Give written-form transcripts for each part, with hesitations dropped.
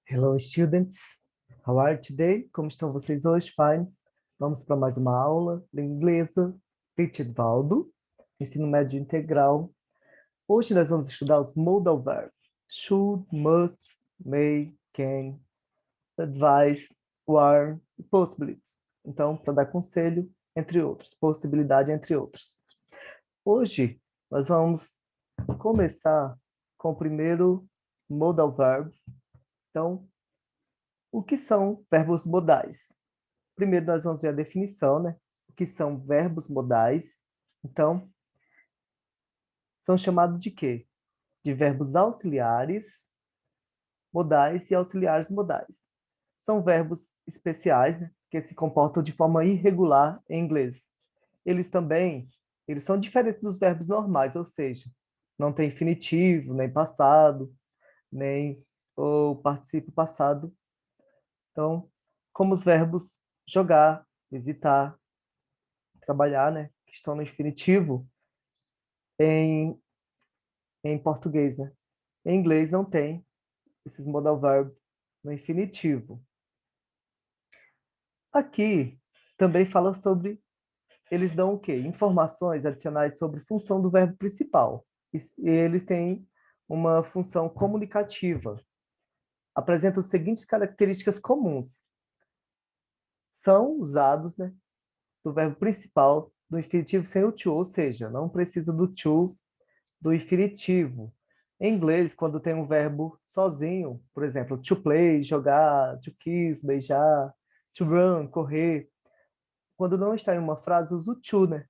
Hello, students. How are you today? Como estão vocês hoje? Fine. Vamos para mais uma aula de inglês. Teacher Valdo, ensino médio integral. Hoje nós vamos estudar os modal verbs. Should, must, may, can, advise, were e possibilities. Então, para dar conselho, entre outros. Possibilidade, entre outros. Hoje nós vamos começar com o primeiro modal verb. Então, o que são verbos modais? Primeiro, nós vamos ver a definição, né? O que são verbos modais? Então, são chamados de quê? De verbos auxiliares, modais e auxiliares modais. São verbos especiais, né? Que se comportam de forma irregular em inglês. Eles são diferentes dos verbos normais, ou seja, não tem infinitivo, nem passado, nem o particípio passado. Então, como os verbos jogar, visitar, trabalhar, né? Que estão no infinitivo em, em português, né? Em inglês não tem esses modal verb no infinitivo. Aqui também fala sobre, eles dão o quê? Informações adicionais sobre função do verbo principal. E eles têm uma função comunicativa. Apresentam as seguintes características comuns. São usados, né, do verbo principal do infinitivo sem o to, ou seja, não precisa do to do infinitivo. Em inglês, quando tem um verbo sozinho, por exemplo, to play, jogar, to kiss, beijar, to run, correr, quando não está em uma frase, usa o to, né?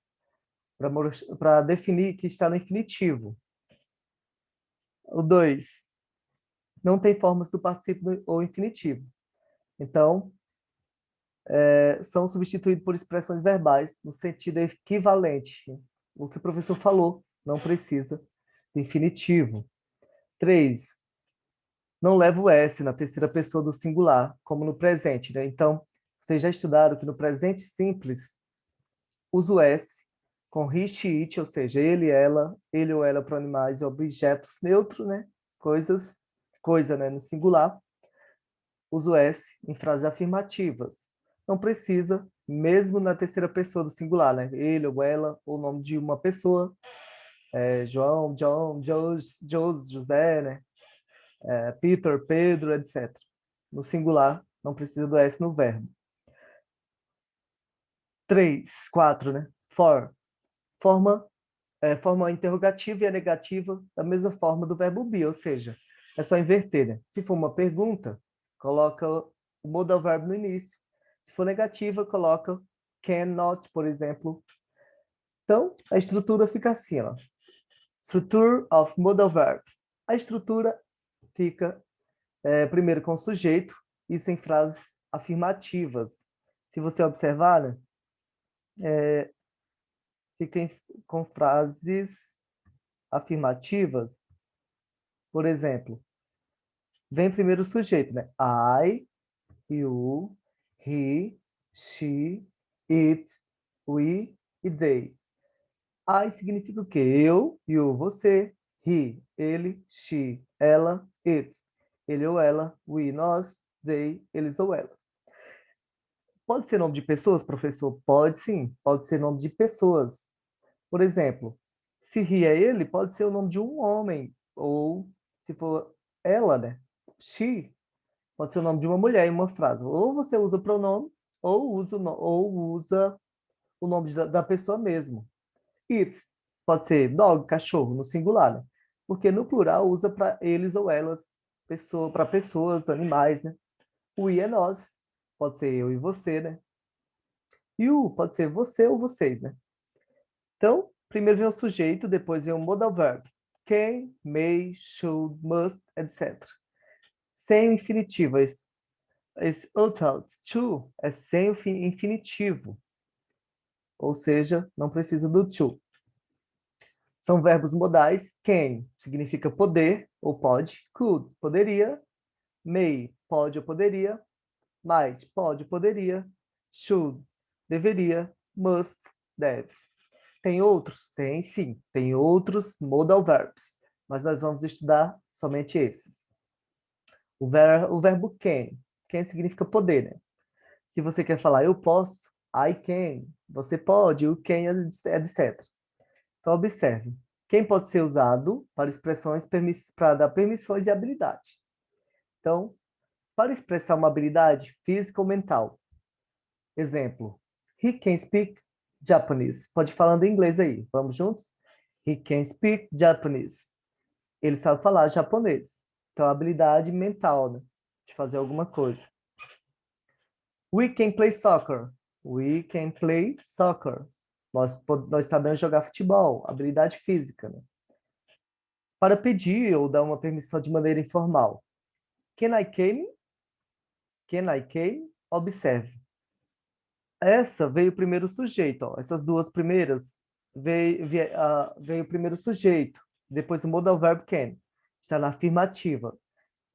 Para definir que está no infinitivo. O 2, não tem formas do particípio ou infinitivo. Então, são substituídos por expressões verbais no sentido equivalente. O que o professor falou, não precisa de infinitivo. 3, não leva o S na terceira pessoa do singular, como no presente, né? Então, vocês já estudaram que no presente simples, usa o S com he, she, it, ou seja, ele ou ela para animais e objetos neutros, né? Coisa, né? No singular, usa o S em frases afirmativas. Não precisa, mesmo na terceira pessoa do singular, né? Ele ou ela, ou o nome de uma pessoa, João, John, José, né? Peter, Pedro, etc. No singular, não precisa do S no verbo. 3, 4, né? For. Forma interrogativa e a negativa da mesma forma do verbo be, ou seja, é só inverter, né? Se for uma pergunta, coloca o modal verb no início. Se for negativa, coloca can, not, por exemplo. Então, a estrutura fica assim, ó. Structure of modal verb. A estrutura fica primeiro com o sujeito, isso em frases afirmativas. Se você observar, né, fica com frases afirmativas. Por exemplo, vem primeiro o sujeito, né? I, you, he, she, it, we e they. I significa o quê? Eu, you, você, he, ele, she, ela, it, ele ou ela, we, nós, they, eles ou elas. Pode ser nome de pessoas, professor? Pode sim, pode ser nome de pessoas. Por exemplo, se he é ele, pode ser o nome de um homem, ou se for ela, né? She, pode ser o nome de uma mulher em uma frase. Ou você usa o pronome, ou usa o nome da pessoa mesmo. It, pode ser dog, cachorro, no singular, né? Porque no plural usa para eles ou elas, para pessoas, animais, né? We é nós, pode ser eu e você, né? You pode ser você ou vocês, né? Então, primeiro vem o sujeito, depois vem o modal verb. Can, may, should, must, etc. Sem o infinitivo. Esse without to é sem o infinitivo. Ou seja, não precisa do to. São verbos modais. Can significa poder ou pode. Could, poderia. May, pode ou poderia. Might, pode ou poderia. Should, deveria. Must, deve. Tem outros? Tem sim. Tem outros modal verbs. Mas nós vamos estudar somente esses. O verbo can. Can significa poder, né? Se você quer falar eu posso, I can. Você pode, o can, etc. Então, observe. Quem pode ser usado para expressões para dar permissões e habilidade. Então, para expressar uma habilidade física ou mental. Exemplo. He can speak Japanese. Pode ir falando em inglês aí. Vamos juntos? He can speak Japanese. Ele sabe falar japonês. Então, habilidade mental, né? De fazer alguma coisa. We can play soccer. We can play soccer. Nós sabemos jogar futebol, habilidade física, né? Para pedir ou dar uma permissão de maneira informal. Can I came? Can I came? Observe. Essa veio o primeiro sujeito, ó. Essas duas primeiras veio o primeiro sujeito, depois o modal verb can, está na afirmativa.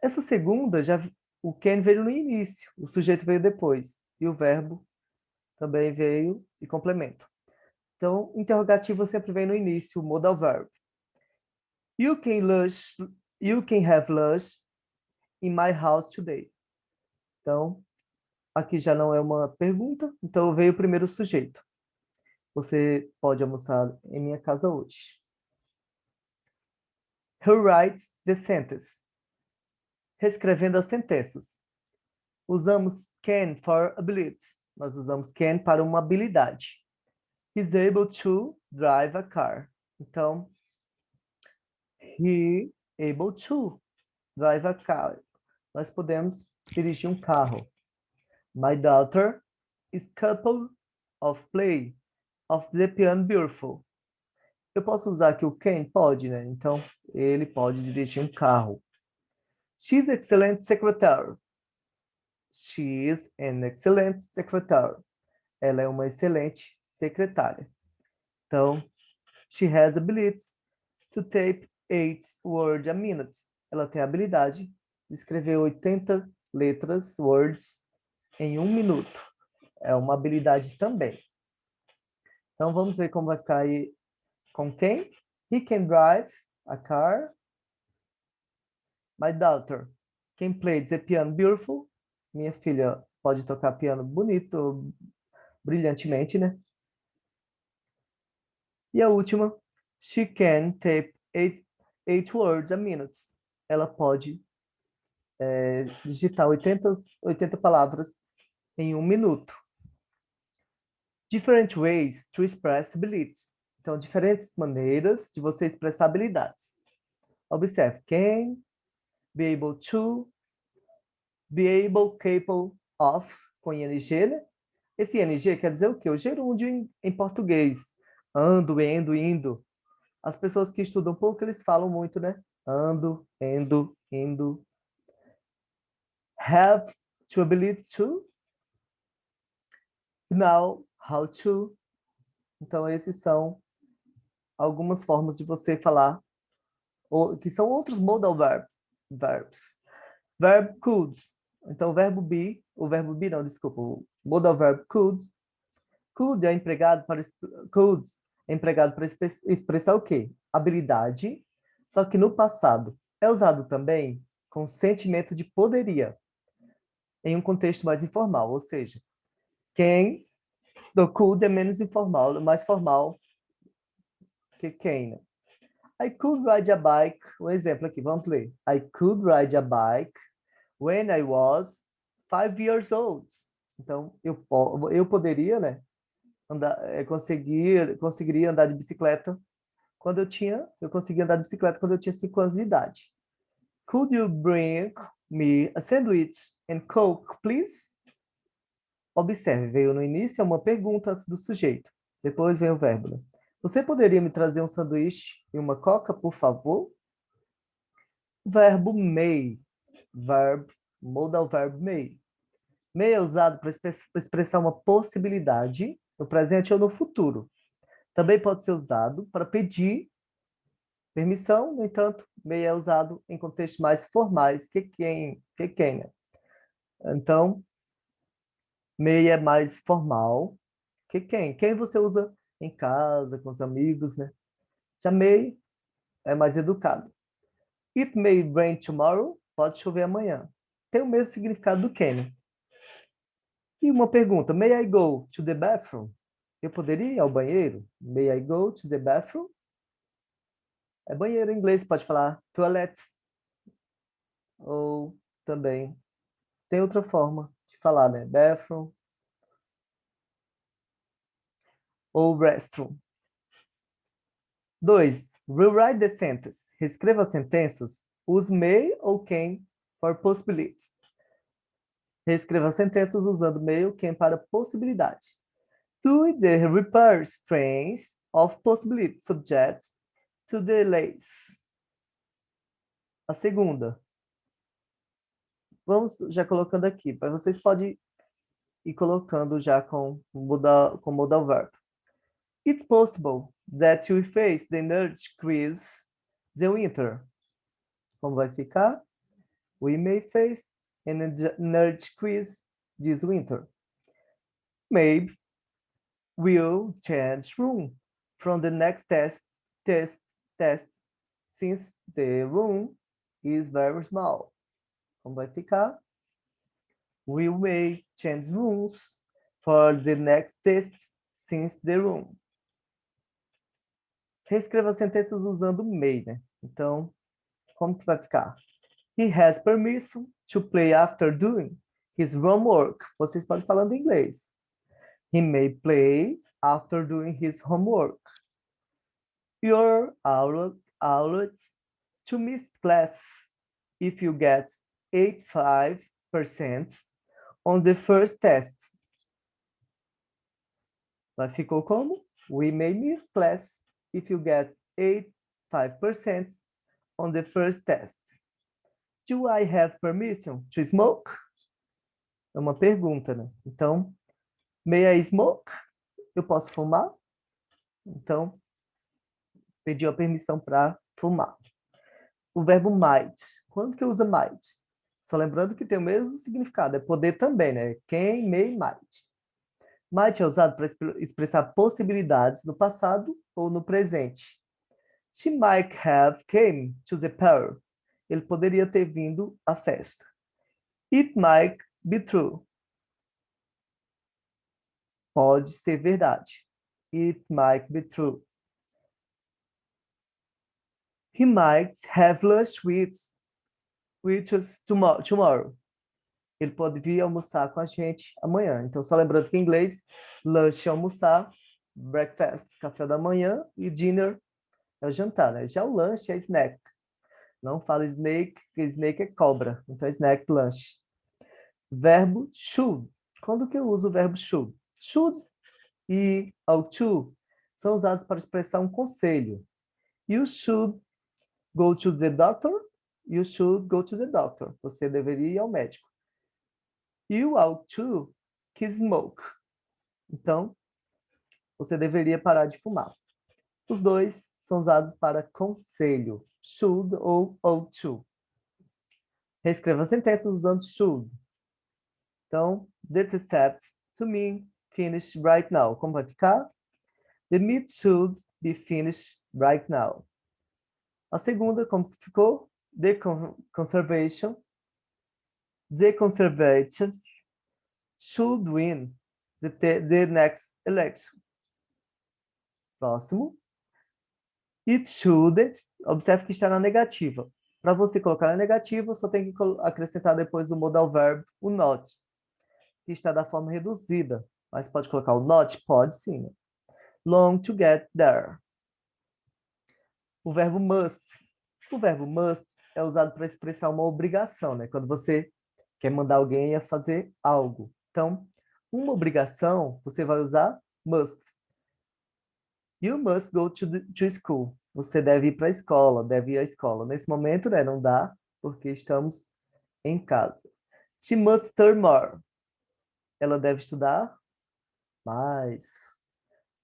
Essa segunda, o can veio no início, o sujeito veio depois, e o verbo também veio e complemento. Então, interrogativo sempre vem no início, o modal verb. You can lunch, you can have lunch in my house today. Então, aqui já não é uma pergunta, então veio o primeiro sujeito. Você pode almoçar em minha casa hoje. He writes the sentence. Reescrevendo as sentenças. Usamos can for ability. Nós usamos can para uma habilidade. He's able to drive a car. Então, he able to drive a car. Nós podemos dirigir um carro. My daughter is capable of play of the piano beautiful. Eu posso usar aqui o can? Pode, né? Então, ele pode dirigir um carro. She's excellent secretary. She is an excellent secretary. Ela é uma excelente secretária. Então, she has ability to type 8 words a minute. Ela tem a habilidade de escrever 80 letras, words, em 1 minuto. É uma habilidade também. Então, vamos ver como vai ficar aí com quem? He can drive a car. My daughter can play the piano beautiful. Minha filha pode tocar piano bonito, brilhantemente, né? E a última, she can type 8 words a minute. Ela pode digitar 80 palavras em 1 minuto. Different ways to express abilities. Então, diferentes maneiras de você expressar habilidades. Observe, can, be able to, be able, capable of, com ing, né? Esse ing quer dizer o quê? O gerúndio em português. Ando, endo, indo. As pessoas que estudam pouco, eles falam muito, né? Ando, endo, indo. Have to ability to. Know how to. Então, esses são algumas formas de você falar, que são outros modal verbs. Verb could. Então, o verbo be não, desculpa, o modal verb could. Could é empregado para expressar o quê? Habilidade, só que no passado. É usado também com sentimento de poderia, em um contexto mais informal, ou seja, quem do could é menos informal, mais formal que quem, né? I could ride a bike. Um exemplo aqui, vamos ler. I could ride a bike when I was 5 years old. Então, eu poderia, né? Conseguiria andar de bicicleta eu conseguia andar de bicicleta quando eu tinha 5 anos de idade. Could you bring me a sandwich and coke, please? Observe, veio no início uma pergunta antes do sujeito. Depois vem o verbo, né? Você poderia me trazer um sanduíche e uma coca, por favor? Verbo may. Modal verb may. May é usado para expressar uma possibilidade no presente ou no futuro. Também pode ser usado para pedir permissão, no entanto, may é usado em contextos mais formais que quem, né? Então, may é mais formal que quem. Quem você usa em casa, com os amigos, né? Já may é mais educado. It may rain tomorrow. pode chover amanhã. Tem o mesmo significado do can. E uma pergunta, may I go to the bathroom? Eu poderia ir ao banheiro? May I go to the bathroom? É banheiro em inglês, pode falar toilet. Ou também tem outra forma de falar, né? Bathroom ou restroom. 2. Rewrite the sentence. Reescreva as sentenças. Use may ou can for possibilities. Reescreva as sentenças usando may ou can para possibilidades. 2. The repairs trains of possibility subjects to delays. A segunda. Vamos já colocando aqui, mas vocês podem ir colocando já com modal verb. It's possible that you face the energy quiz the winter. Como vai ficar? We may face an energy quiz this winter. Maybe we'll change room from the next test since the room is very small. Como vai ficar? We may change rooms for the next test since the room. Reescreva as sentenças usando may, né? Então, como que vai ficar? He has permission to play after doing his homework. Vocês podem falar em inglês. He may play after doing his homework. You're allowed to miss class if you get 85% on the first test. Mas ficou como? We may miss class if you get 85% on the first test. Do I have permission to smoke? É uma pergunta, né? Então, may I smoke? Eu posso fumar? Então, pediu a permissão para fumar. O verbo might. Quando que usa might? Só lembrando que tem o mesmo significado, é poder também, né? Can, may, might. Might é usado para expressar possibilidades no passado ou no presente. She might have came to the party. Ele poderia ter vindo à festa. It might be true. Pode ser verdade. It might be true. He might have lunch with us tomorrow. Ele pode vir almoçar com a gente amanhã. Então, só lembrando que em inglês, lunch é almoçar, breakfast, café da manhã, e dinner é o jantar, né? Já o lanche é snack. Não fala snake, porque snake é cobra. Então, é snack, lanche. Verbo should. Quando que eu uso o verbo should? Should e ought to são usados para expressar um conselho. You should go to the doctor. You should go to the doctor. Você deveria ir ao médico. You ought to smoke. Então, você deveria parar de fumar. Os dois são usados para conselho. Should ou ought to. Reescreva as sentenças usando should. Então, the test to me finished right now. Como vai ficar? The meat should be finished right now. A segunda, como ficou? The conservation should win the next election. Próximo. It shouldn't. Observe que está na negativa. Para você colocar na negativa, só tem que acrescentar depois do modal verb o not, que está da forma reduzida. Mas pode colocar o not? Pode sim. Né? Long to get there. O verbo must. O verbo must é usado para expressar uma obrigação, né? Quando você quer mandar alguém a fazer algo. Então, uma obrigação, você vai usar must. You must go to school. Você deve ir para a escola, deve ir à escola. Nesse momento, né, não dá, porque estamos em casa. She must study more. Ela deve estudar mais.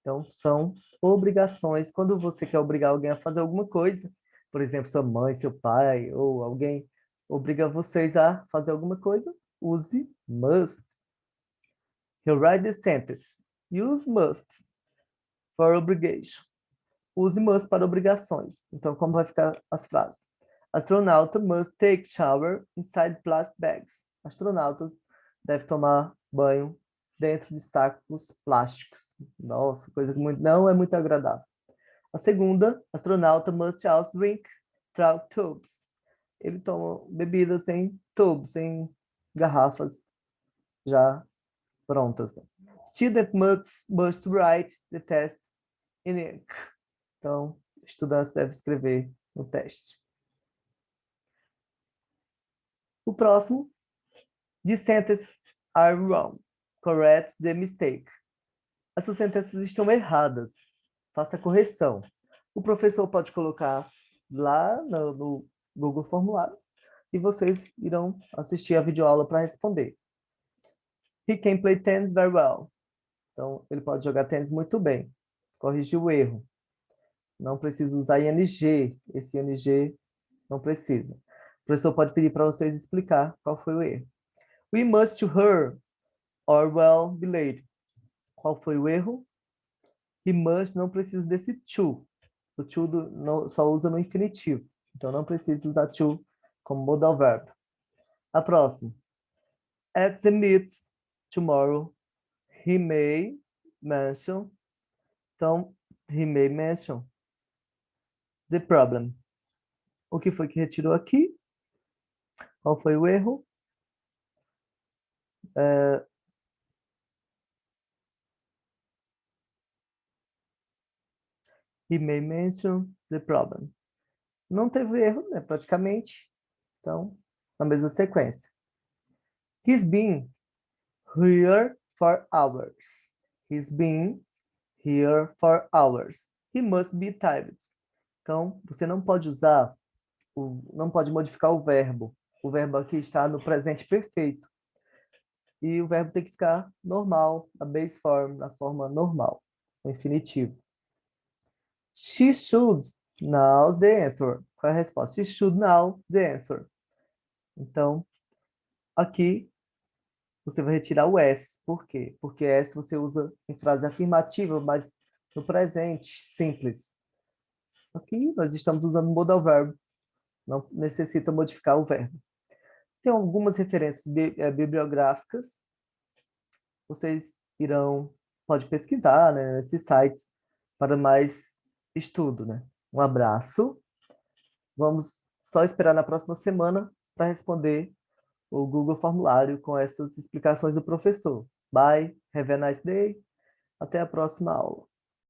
Então, são obrigações. Quando você quer obrigar alguém a fazer alguma coisa, por exemplo, sua mãe, seu pai, ou alguém obriga vocês a fazer alguma coisa, use must. He'll write the sentence. Use must for obligation. Use must para obrigações. Então, como vai ficar as frases? Astronauta must take shower inside plastic bags. Astronautas devem tomar banho dentro de sacos plásticos. Nossa, coisa que não é muito agradável. A segunda, astronauta must also drink through tubes. Ele toma bebidas em tubos, em garrafas já prontas. Student must write the test in ink. Então, estudantes devem escrever no teste. O próximo, the sentences are wrong. Correct the mistake. Essas sentenças estão erradas. Faça a correção. O professor pode colocar lá no Google Formulário e vocês irão assistir a videoaula para responder. He can play tennis very well. Então, ele pode jogar tênis muito bem. Corrigir o erro. Não precisa usar ING. Esse ING não precisa. O professor pode pedir para vocês explicar qual foi o erro. We must hurry or well be late. Qual foi o erro? He must não precisa desse to. O to só usa no infinitivo. Então, não precisa usar to como modal verb. A próxima. At the meet tomorrow, he may mention. Então, he may mention the problem. O que foi que retirou aqui? Qual foi o erro? He may mention the problem. Não teve erro, né? Praticamente. Então, na mesma sequência. He's been here for hours. He's been here for hours. He must be tired. Então, você não pode usar, não pode modificar o verbo. O verbo aqui está no presente perfeito. E o verbo tem que ficar normal, na base form, na forma normal, no infinitivo. She should know the answer. Qual é a resposta? She should know the answer. Então, aqui você vai retirar o S. Por quê? Porque S você usa em frase afirmativa, mas no presente simples. Aqui nós estamos usando modal verb. Não necessita modificar o verbo. Tem algumas referências bibliográficas. Vocês pode pesquisar, né, nesses sites para mais estudo, né? Um abraço. Vamos só esperar na próxima semana para responder o Google Formulário com essas explicações do professor. Bye, have a nice day. Até a próxima aula.